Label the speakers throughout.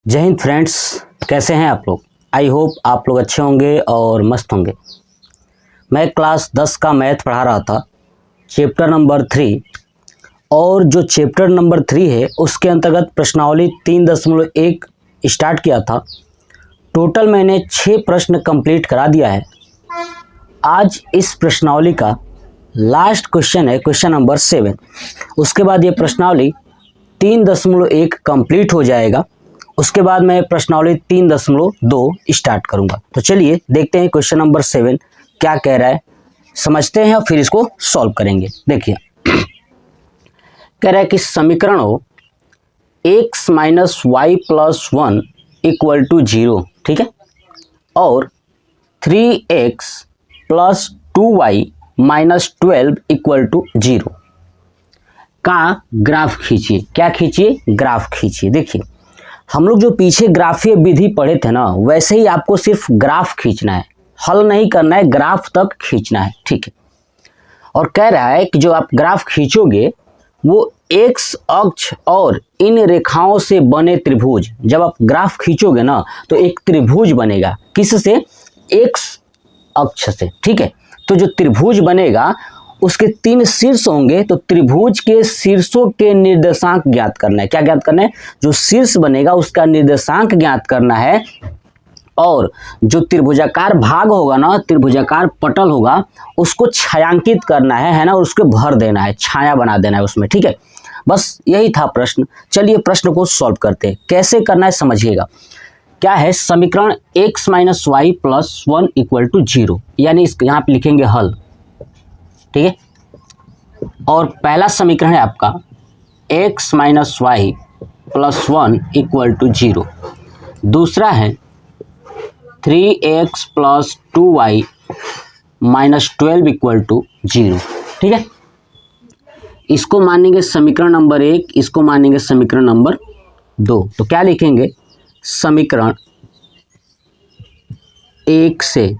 Speaker 1: जय हिंद फ्रेंड्स, कैसे हैं आप लोग। आई होप आप लोग अच्छे होंगे और मस्त होंगे। मैं क्लास 10 का मैथ पढ़ा रहा था, चैप्टर नंबर 3। और जो चैप्टर नंबर 3 है उसके अंतर्गत प्रश्नावली 3.1 स्टार्ट किया था। टोटल मैंने 6 प्रश्न कंप्लीट करा दिया है। आज इस प्रश्नावली का लास्ट क्वेश्चन है, क्वेश्चन नंबर 7। उसके बाद ये प्रश्नावली 3.1 कंप्लीट हो जाएगा। उसके बाद मैं प्रश्नावली 3.2 स्टार्ट करूंगा। तो चलिए देखते हैं क्वेश्चन नंबर 7 क्या कह रहा है, समझते हैं और फिर इसको सॉल्व करेंगे। देखिए कह रहा है कि समीकरण हो x minus y plus 1 equal to 0, ठीक है, और 3x plus 2y minus 12 equal to 0 का ग्राफ खींचिए। क्या खींचिए? ग्राफ खींचिए। देखिए हम लोग जो पीछे ग्राफीय विधि पढ़े थे ना, वैसे ही आपको सिर्फ ग्राफ खींचना है, हल नहीं करना है, ग्राफ तक खींचना है, ठीक है। और कह रहा है कि जो आप ग्राफ खींचोगे वो एक्स अक्ष और इन रेखाओं से बने त्रिभुज, जब आप ग्राफ खींचोगे ना तो एक त्रिभुज बनेगा। किससे? एक्स अक्ष से, ठीक है। तो जो त्रिभुज बनेगा उसके 3 शीर्ष होंगे, तो त्रिभुज के शीर्षों के निर्देशांक ज्ञात करना है। क्या ज्ञात करना है? जो शीर्ष बनेगा उसका निर्देशांक ज्ञात करना है। और जो त्रिभुजाकार भाग होगा ना, त्रिभुजाकार पटल होगा, उसको छायांकित करना है ना, और उसको भर देना है, छाया बना देना है उसमें, ठीक है। बस यही था प्रश्न। चलिए प्रश्न को सॉल्व करते हैं। कैसे करना है समझिएगा। क्या है? समीकरण x minus y plus 1 equal to 0, यानी यहाँ पे लिखेंगे हल, ठीक है। और पहला समीकरण है आपका x minus y plus 1 equal to 0। दूसरा है 3x plus 2y minus 12 equal to 0, ठीक है। इसको मानेंगे समीकरण नंबर 1, इसको मानेंगे समीकरण नंबर 2। तो क्या लिखेंगे? समीकरण 1 से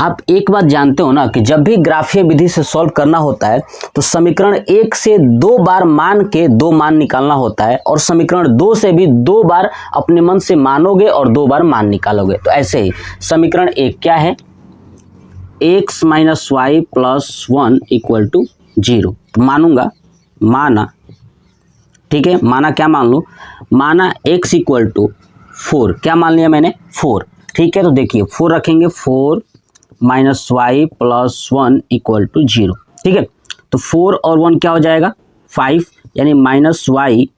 Speaker 1: आप एक बात जानते हो ना कि जब भी ग्राफीय विधि से सॉल्व करना होता है तो समीकरण 1 से 2 बार मान के 2 मान निकालना होता है, और समीकरण 2 से भी 2 बार अपने मन से मानोगे और 2 बार मान निकालोगे। तो ऐसे ही समीकरण 1 क्या है? x minus y plus 1 equal to 0। तो मानूंगा, माना, ठीक है, माना, क्या मान लूँ? माना x इक्वल टू 4। क्या मान लिया मैंने? 4, ठीक है। तो देखिए 4 रखेंगे, 4 minus y plus 1 equal to 0, ठीक है। तो 4 और 1 क्या हो जाएगा? 5, यानी माइनस वाई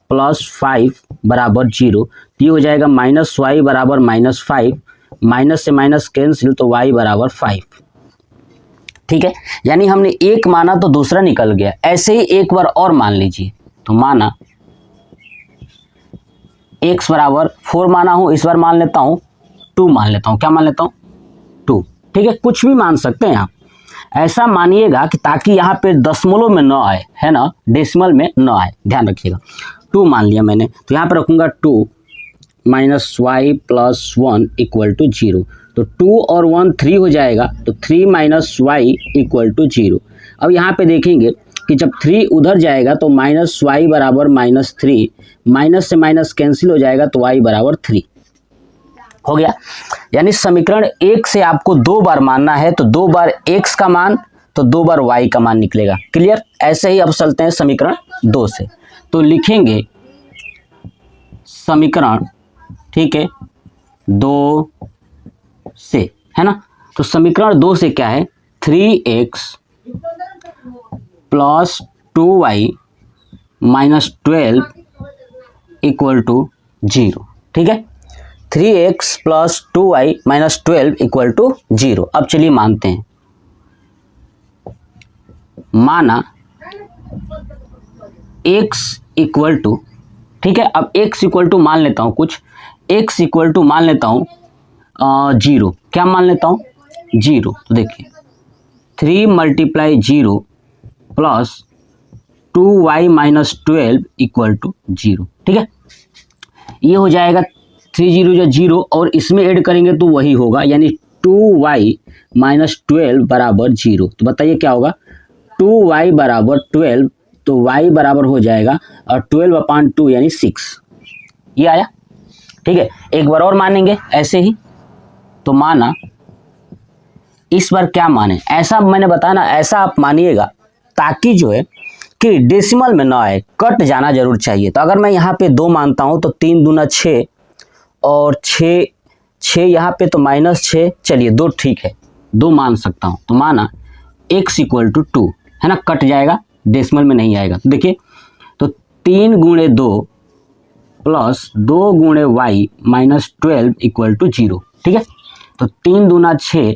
Speaker 1: प्लस 5 बराबर 0। तो ये हो जाएगा माइनस वाई बराबर माइनस 5, माइनस से माइनस कैंसिल, तो वाई बराबर 5, ठीक है। यानी हमने एक माना तो दूसरा निकल गया। ऐसे ही एक बार और मान लीजिए। तो माना x बराबर 4 माना हूं, इस बार मान लेता हूं 2 मान लेता हूं। क्या मान लेता हूं? 2, ठीक है। कुछ भी मान सकते हैं आप, ऐसा मानिएगा कि ताकि यहाँ पे दशमलव में न आए, है ना, डेसिमल में न आए, ध्यान रखिएगा। 2 मान लिया मैंने, तो यहाँ पे रखूंगा 2 minus y plus 1 equal to 0। तो 2 और 1 3 हो जाएगा, तो 3 माइनस वाई इक्वल टू 0। अब यहाँ पे देखेंगे कि जब 3 उधर जाएगा तो माइनस वाई बराबर माइनस 3, माइनस से माइनस कैंसिल हो जाएगा, तो वाई बराबर 3 हो गया। यानी समीकरण 1 से आपको 2 बार मानना है, तो 2 बार x का मान तो 2 बार y का मान निकलेगा। क्लियर? ऐसे ही अब चलते हैं समीकरण 2 से। तो लिखेंगे समीकरण, ठीक है, 2 से, है ना। तो समीकरण 2 से क्या है? 3x plus 2y minus 12 equal to 0, ठीक है। 3x plus 2y minus 12 equal to 0। अब चलिए मानते हैं। माना x इक्वल टू, ठीक है, अब x इक्वल टू मान लेता हूं कुछ, x इक्वल टू मान लेता हूं 0। क्या मान लेता हूं? 0। तो देखिए 3 multiply 0 plus 2y minus 12 equal to 0, ठीक है। ये हो जाएगा 3 0 जो 0, और इसमें ऐड करेंगे तो वही होगा, यानी 2y माइनस 12 बराबर 0। तो बताइए क्या होगा? 2y बराबर 12, तो y बराबर हो जाएगा और 12/2 यानी 6। ये आया। ठीक है, एक बार और मानेंगे ऐसे ही। तो माना, इस बार क्या माने, ऐसा मैंने बताया ना, ऐसा आप मानिएगा ताकि जो है कि डेसिमल में ना आए, कट जाना जरूर चाहिए। तो अगर मैं यहाँ पे 2 मानता हूँ तो 3 दूना 6 और 6 यहाँ पे तो -6, चलिए 2 ठीक है, 2 मान सकता हूँ। तो माना x = 2 है ना, कट जाएगा, डेसिमल में नहीं आएगा। तो देखिए, तो 3 × 2 + 2 × y - 12 = 0, ठीक है। तो 3 दूना 6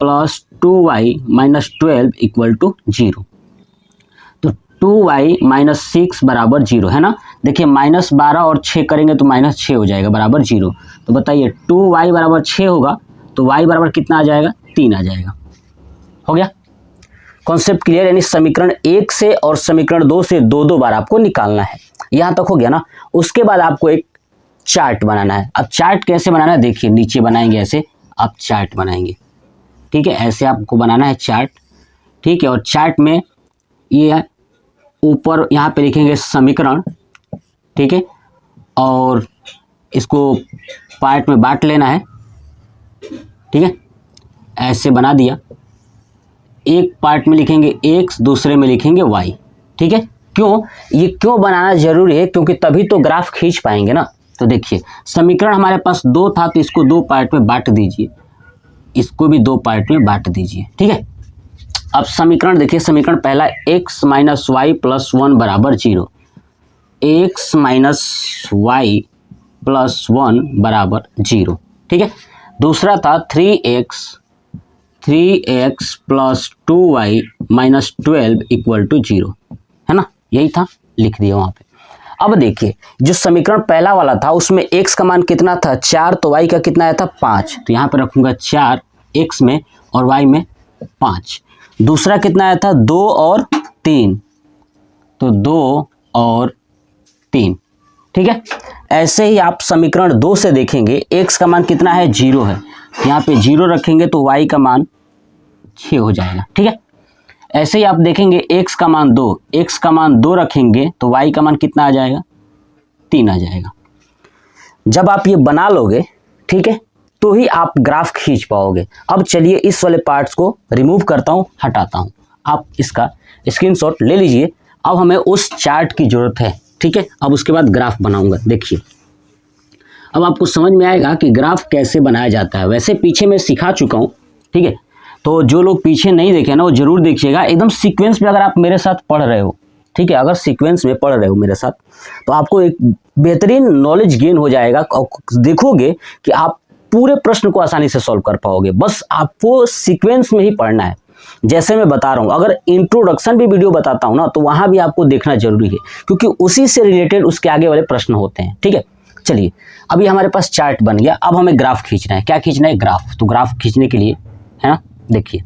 Speaker 1: + 2y - 12 = 0। तो 2y - 6 = 0 है ना। देखिए -12 और 6 करेंगे तो -6 हो जाएगा बराबर 0। तो बताइए 2y = 6 होगा तो y बराबर कितना आ जाएगा, 3 आ जाएगा। हो गया कॉन्सेप्ट क्लियर। यानी समीकरण 1 से और समीकरण 2 से 2-2 बार आपको निकालना है। यहाँ तक हो गया ना। उसके बाद आपको एक चार्ट बनाना है। अब चार्ट कैसे बनाना है, देखिए नीचे बनाएंगे ऐसे, आप चार्ट बनाएंगे, ठीक है, ऐसे आपको बनाना है चार्ट, ठीक है। और चार्ट में ये ऊपर यहाँ पे लिखेंगे समीकरण, ठीक है, और इसको पार्ट में बांट लेना है, ठीक है, ऐसे बना दिया। एक पार्ट में लिखेंगे x, दूसरे में लिखेंगे y, ठीक है। क्यों, ये क्यों बनाना जरूरी है, क्योंकि तभी तो ग्राफ खींच पाएंगे ना। तो देखिए समीकरण हमारे पास 2 था तो इसको 2 पार्ट में बांट दीजिए, इसको भी 2 पार्ट में बांट दीजिए, ठीक है। अब समीकरण देखिए, समीकरण पहला x - y + 1 = 0, x - y + 1 = 0, ठीक है। दूसरा था 3x + 2y - 12 = 0, है ना, यही था, लिख दिया वहाँ पे। अब देखिए जो समीकरण पहला वाला था उसमें x का मान कितना था, 4, तो y का कितना आया था, 5। तो यहाँ पे रखूँगा 4 x में और y में 5। दूसरा कितना आया था, 2 और 3, तो 2 और 3, ठीक है। ऐसे ही आप समीकरण 2 से देखेंगे, x का मान कितना है, 0 है, यहाँ पे 0 रखेंगे तो y का मान 6 हो जाएगा, ठीक है। ऐसे ही आप देखेंगे x का मान 2, x का मान 2 रखेंगे तो y का मान कितना आ जाएगा, 3 आ जाएगा। जब आप ये बना लोगे, ठीक है, तो ही आप ग्राफ खींच पाओगे। अब चलिए इस वाले पार्ट्स को रिमूव करता हूँ, हटाता हूँ। आप इसका स्क्रीनशॉट ले लीजिए। अब हमें उस चार्ट की ज़रूरत है, ठीक है। अब उसके बाद ग्राफ बनाऊंगा। देखिए अब आपको समझ में आएगा कि ग्राफ कैसे बनाया जाता है। वैसे पीछे मैं सिखा चुका हूँ, ठीक है, तो जो लोग पीछे नहीं देखे ना वो जरूर देखिएगा, एकदम सीक्वेंस में अगर आप मेरे साथ पढ़ रहे हो, ठीक है, अगर सीक्वेंस में पढ़ रहे हो मेरे साथ तो आपको एक बेहतरीन नॉलेज गेन हो जाएगा। और देखोगे कि आप पूरे प्रश्न को आसानी से सॉल्व कर पाओगे। बस आपको सीक्वेंस में ही पढ़ना है, जैसे मैं बता रहा हूँ। अगर इंट्रोडक्शन भी वीडियो बताता हूँ ना तो वहाँ भी आपको देखना जरूरी है, क्योंकि उसी से रिलेटेड उसके आगे वाले प्रश्न होते हैं, ठीक है। चलिए अभी हमारे पास चार्ट बन गया, अब हमें ग्राफ खींचना है। क्या खींचना है, ग्राफ। तो ग्राफ खींचने के लिए, है ना, देखिए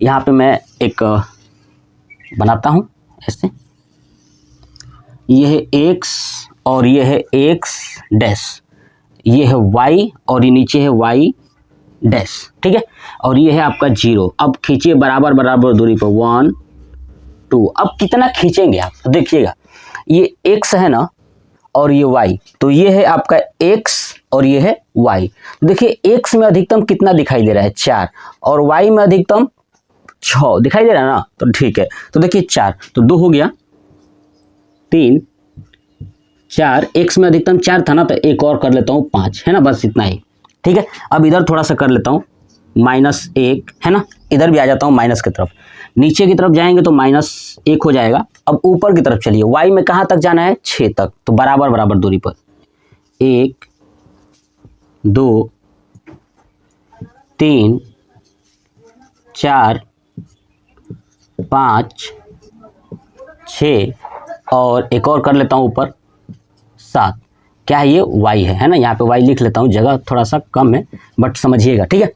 Speaker 1: यहाँ पे मैं एक बनाता हूँ ऐसे, ये है x और ये है x डैश, ये है y और ये नीचे है y डैश, ठीक है, और ये है आपका 0। अब खींचिए बराबर बराबर दूरी पर 1 2। अब कितना खींचेंगे आप, तो देखिएगा ये x है ना और ये y, तो ये है आपका x और ये है y। देखिए x में अधिकतम कितना दिखाई दे रहा है, 4, और y में अधिकतम 6 दिखाई दे रहा है ना, तो ठीक है। तो देखिए 4 तो 2 हो गया, 3 4, x में अधिकतम 4 था ना, तो एक और कर लेता हूँ 5, है ना, बस इतना ही, ठीक है। अब इधर थोड़ा सा कर लेता हूँ -1, है ना, इधर भी आ जाता हूँ माइनस की तरफ, नीचे की तरफ जाएंगे तो -1 हो जाएगा। अब ऊपर की तरफ चलिए, y में कहाँ तक जाना है, 6 तक, तो बराबर बराबर दूरी पर 1 2 3 4 5 6 और एक और कर लेता हूँ ऊपर 7। क्या है ये, y है ना, यहाँ पे y लिख लेता हूँ, जगह थोड़ा सा कम है बट समझिएगा, ठीक है।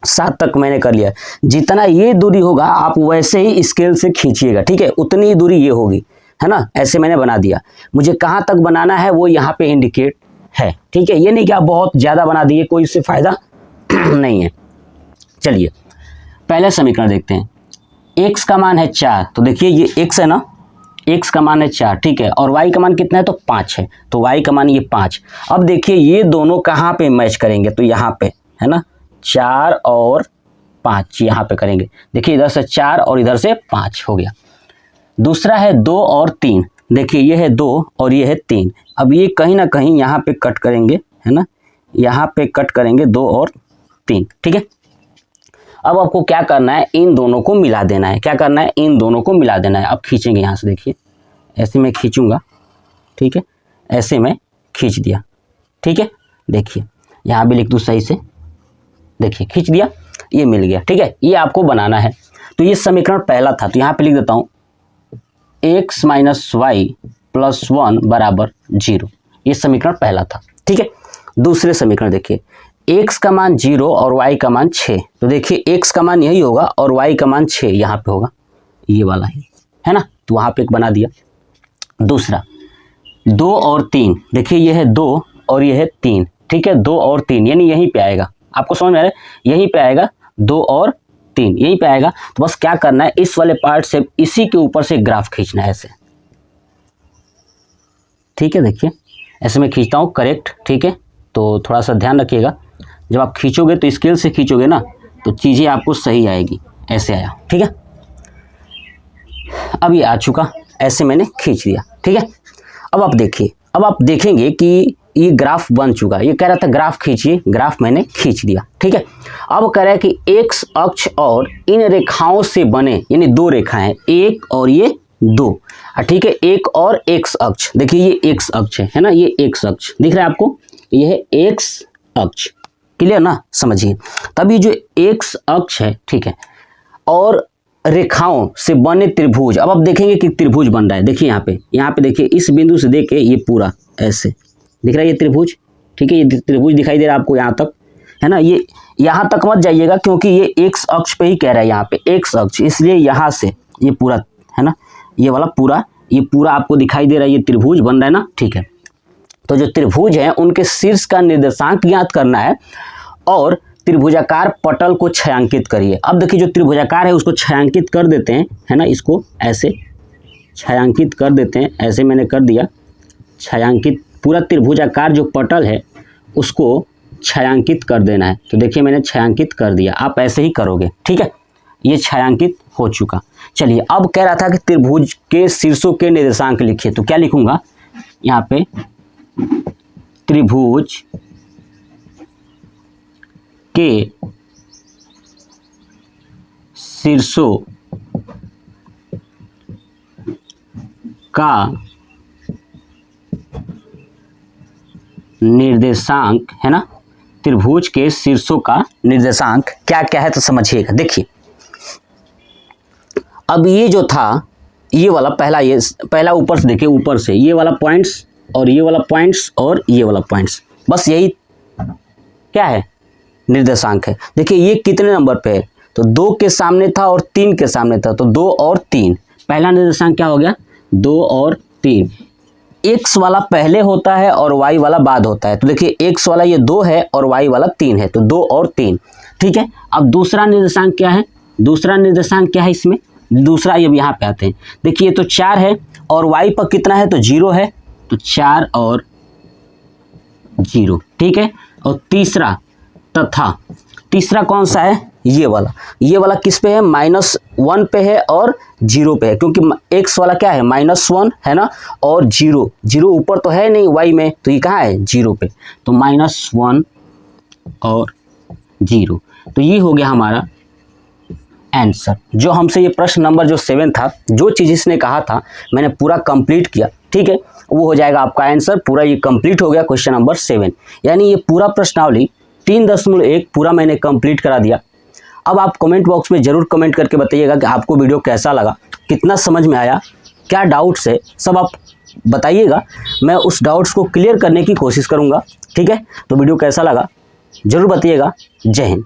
Speaker 1: 7 तक मैंने कर लिया। जितना ये दूरी होगा आप वैसे ही स्केल से खींचिएगा, ठीक है, उतनी ही दूरी ये होगी, है ना, ऐसे मैंने बना दिया। मुझे कहाँ तक बनाना है वो यहाँ पे इंडिकेट है, ठीक है। ये नहीं कि आप बहुत ज़्यादा बना दिए, कोई इससे फ़ायदा नहीं है। चलिए पहले समीकरण देखते हैं। x का मान है 4, तो देखिए ये x है ना, x का मान है 4, ठीक है, और y का मान कितना है तो 5 है, तो y का मान ये 5। अब देखिए ये दोनों कहाँ पे मैच करेंगे, तो यहाँ पे है ना, 4 और 5 यहाँ पे करेंगे। देखिए इधर से 4 और इधर से 5 हो गया। दूसरा है 2 और 3, देखिए ये है 2 और ये है 3। अब ये कहीं ना कहीं यहाँ पे कट करेंगे, है ना, यहाँ पे कट करेंगे 2 और 3, ठीक है। अब आपको क्या करना है, इन दोनों को मिला देना है। क्या करना है, इन दोनों को मिला देना है। अब खींचेंगे यहाँ से, देखिए ऐसे मैं खींचूंगा, ठीक है, ऐसे मैं खींच दिया, ठीक है। देखिए यहाँ भी लिख दूँ सही से, देखिए खींच दिया, ये मिल गया, ठीक है। ये आपको बनाना है। तो ये समीकरण पहला था, तो यहाँ पे लिख देता हूँ x - y + 1 = 0। ये समीकरण पहला था, ठीक है। दूसरे समीकरण देखिए, x का मान 0 और y का मान 6, तो देखिए x का मान यही होगा और y का मान 6 यहाँ पे होगा, ये वाला ही है ना, तो वहाँ पे एक बना दिया। दूसरा 2 और 3, देखिए ये है 2 और ये है 3, ठीक है, 2 और 3 यानी यहीं पे आएगा, आपको समझ में आ रहा है, यहीं पे आएगा 2 और 3 यहीं पे आएगा। तो बस क्या करना है, इस वाले पार्ट से इसी के ऊपर से ग्राफ खींचना है ऐसे, ठीक है। देखिए ऐसे मैं खींचता हूँ, करेक्ट, ठीक है। तो थोड़ा सा ध्यान रखिएगा, जब आप खींचोगे तो स्केल से खींचोगे ना तो चीज़ें आपको सही आएगी। ऐसे आया, ठीक है। अब ये आ चुका, ऐसे मैंने खींच दिया, ठीक है। अब आप देखिए, अब आप देखेंगे कि ये ग्राफ बन चुका। ये कह रहा था ग्राफ खींचिए, ग्राफ मैंने खींच दिया, ठीक है। अब कह रहा है कि x अक्ष और इन रेखाओं से बने, यानी 2 रेखाएं हैं, एक और ये 2, ठीक है, एक और x अक्ष, देखिए ये x अक्ष है ना, ये x अक्ष दिख रहा है आपको, ये है x अक्ष, क्लियर ना, समझिए। तब ये जो x अक्ष है, ठीक है, और रेखाओं से बने त्रिभुज, अब आप देखेंगे कि त्रिभुज बन रहा है। देखिए यहाँ पे देखिए, इस बिंदु से देखे ये पूरा ऐसे दिख रहा है ये त्रिभुज, ठीक है, ये त्रिभुज दिखाई दे रहा है आपको यहाँ तक, है ना। ये यहाँ तक मत जाइएगा क्योंकि ये x अक्ष पे ही कह रहा है, यहाँ पे x अक्ष, इसलिए यहाँ से ये पूरा है ना, ये वाला पूरा, ये पूरा आपको दिखाई दे रहा है, ये त्रिभुज बन रहा है ना, ठीक है। तो जो त्रिभुज है उनके शीर्ष का निर्देशांक ज्ञात करना है और त्रिभुजाकार पटल को छायांकित करिए। अब देखिए जो त्रिभुजाकार है उसको छायांकित कर देते हैं, है ना, इसको ऐसे छायांकित कर देते हैं, ऐसे मैंने कर दिया छायांकित। पूरा त्रिभुजाकार जो पटल है उसको छायांकित कर देना है, तो देखिए मैंने छायांकित कर दिया, आप ऐसे ही करोगे, ठीक है। ये छायांकित हो चुका। चलिए अब कह रहा था कि त्रिभुज के शीर्षों के निर्देशांक लिखिए, तो क्या लिखूंगा यहाँ पे, त्रिभुज के शीर्षों का निर्देशांक, है ना, त्रिभुज के शीर्षों का निर्देशांक क्या क्या है, तो समझिएगा। देखिए अब ये जो था, ये वाला पहला, ये पहला ऊपर से देखिए, ऊपर से ये वाला पॉइंट्स और ये वाला पॉइंट्स और ये वाला पॉइंट्स, बस यही क्या है, निर्देशांक है। देखिए ये कितने नंबर पे है, तो 2 के सामने था और 3 के सामने था, तो 2 और 3, पहला निर्देशांक क्या हो गया, 2 और 3। x वाला पहले होता है और y वाला बाद होता है, तो देखिए x वाला ये 2 है और y वाला 3 है, तो 2 और 3, ठीक है। अब दूसरा निर्देशांक क्या है, दूसरा निर्देशांक क्या है इसमें, दूसरा अब यहाँ पे आते हैं, देखिए तो 4 है और y पर कितना है, तो 0 है, तो 4 और 0, ठीक है। और तीसरा, तथा तीसरा कौन सा है, ये वाला किस पे है, -1 पे है और 0 पे है, क्योंकि x वाला क्या है, -1 है ना, और 0 ऊपर तो है नहीं y में, तो ये कहाँ है, 0 पे, तो -1 और 0, तो ये हो गया हमारा आंसर। जो हमसे ये प्रश्न नंबर जो 7 था, जो चीज़ इसने कहा था मैंने पूरा कंप्लीट किया, ठीक है, वो हो जाएगा आपका आंसर। पूरा ये कंप्लीट हो गया क्वेश्चन नंबर 7, यानी ये पूरा प्रश्नावली 3.1 पूरा मैंने कंप्लीट करा दिया। अब आप कमेंट बॉक्स में ज़रूर कमेंट करके बताइएगा कि आपको वीडियो कैसा लगा, कितना समझ में आया, क्या डाउट्स है, सब आप बताइएगा। मैं उस डाउट्स को क्लियर करने की कोशिश करूँगा, ठीक है। तो वीडियो कैसा लगा ज़रूर बताइएगा। जय हिंद।